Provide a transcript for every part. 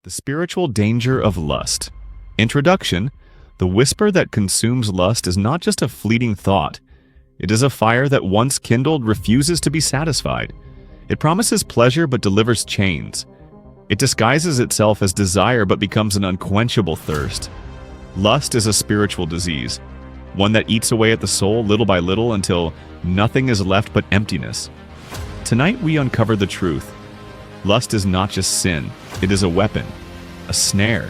The spiritual danger of lust. Introduction. The whisper that consumes lust is not just a fleeting thought. It is a fire that once kindled refuses to be satisfied. It promises pleasure but delivers chains. It disguises itself as desire but becomes an unquenchable thirst. Lust is a spiritual disease, one that eats away at the soul little by little until nothing is left but emptiness. Tonight we uncover the truth. Lust is not just sin, it is a weapon, a snare,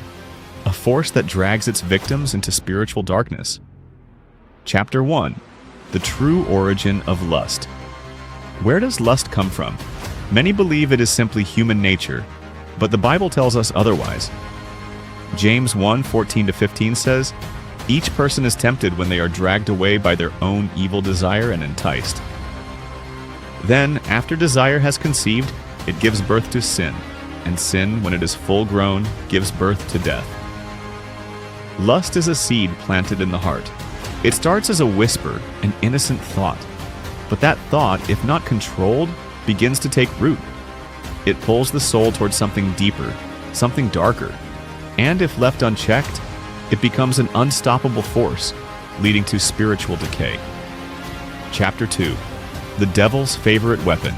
a force that drags its victims into spiritual darkness. Chapter 1. The true origin of lust. Where does lust come from? Many believe it is simply human nature, but the Bible tells us otherwise. James 1:14-15 says, "Each person is tempted when they are dragged away by their own evil desire and enticed. Then, after desire has conceived, it gives birth to sin, and sin, when it is full grown, gives birth to death." Lust is a seed planted in the heart. It starts as a whisper, an innocent thought. But that thought, if not controlled, begins to take root. It pulls the soul towards something deeper, something darker. And if left unchecked, it becomes an unstoppable force, leading to spiritual decay. Chapter 2. The devil's favorite weapon.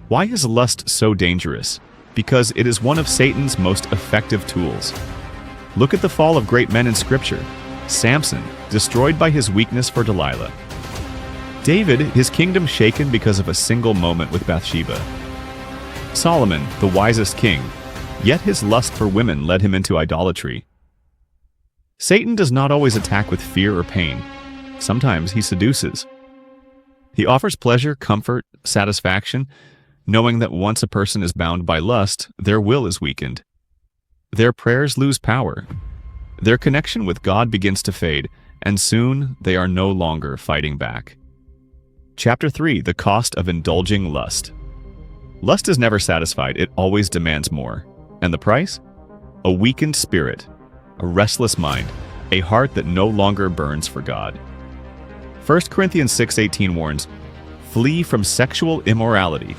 Why is lust so dangerous? Because it is one of Satan's most effective tools. Look at the fall of great men in Scripture. Samson, destroyed by his weakness for Delilah. David, his kingdom shaken because of a single moment with Bathsheba. Solomon, the wisest king, yet his lust for women led him into idolatry. Satan does not always attack with fear or pain. Sometimes he seduces. He offers pleasure, comfort, satisfaction, knowing that once a person is bound by lust, their will is weakened. Their prayers lose power. Their connection with God begins to fade, and soon they are no longer fighting back. Chapter 3. The cost of indulging lust. Lust is never satisfied, it always demands more. And the price? A weakened spirit, a restless mind, a heart that no longer burns for God. 1 Corinthians 6:18 warns, "Flee from sexual immorality."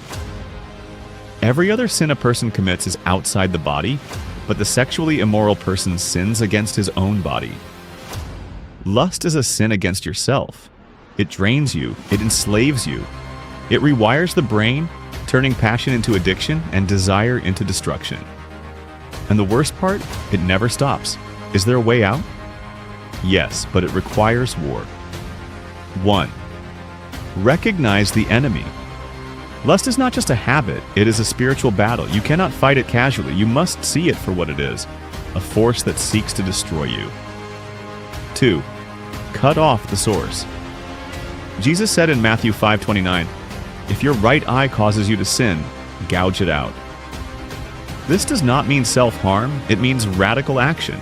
Every other sin a person commits is outside the body, but the sexually immoral person sins against his own body. Lust is a sin against yourself. It drains you, it enslaves you. It rewires the brain, turning passion into addiction and desire into destruction. And the worst part, it never stops. Is there a way out? Yes, but it requires war. 1. Recognize the enemy. Lust is not just a habit, it is a spiritual battle. You cannot fight it casually. You must see it for what it is, a force that seeks to destroy you. 2. Cut off the source. Jesus said in Matthew 5:29, "If your right eye causes you to sin, gouge it out." This does not mean self-harm, it means radical action.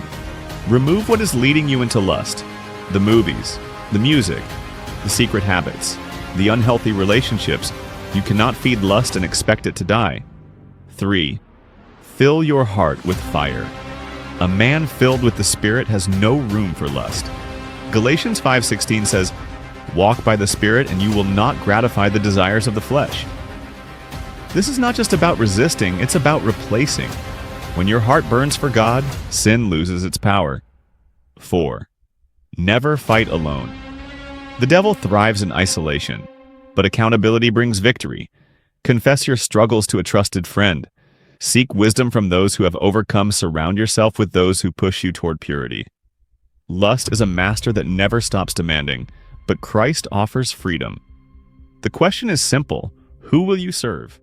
Remove what is leading you into lust. The movies, the music, the secret habits, the unhealthy relationships. You cannot feed lust and expect it to die. 3. Fill your heart with fire. A man filled with the Spirit has no room for lust. Galatians 5:16 says, "Walk by the Spirit and you will not gratify the desires of the flesh." This is not just about resisting, it's about replacing. When your heart burns for God, sin loses its power. 4. Never fight alone. The devil thrives in isolation, but accountability brings victory. Confess your struggles to a trusted friend. Seek wisdom from those who have overcome. Surround yourself with those who push you toward purity. Lust is a master that never stops demanding, but Christ offers freedom. The question is simple: who will you serve?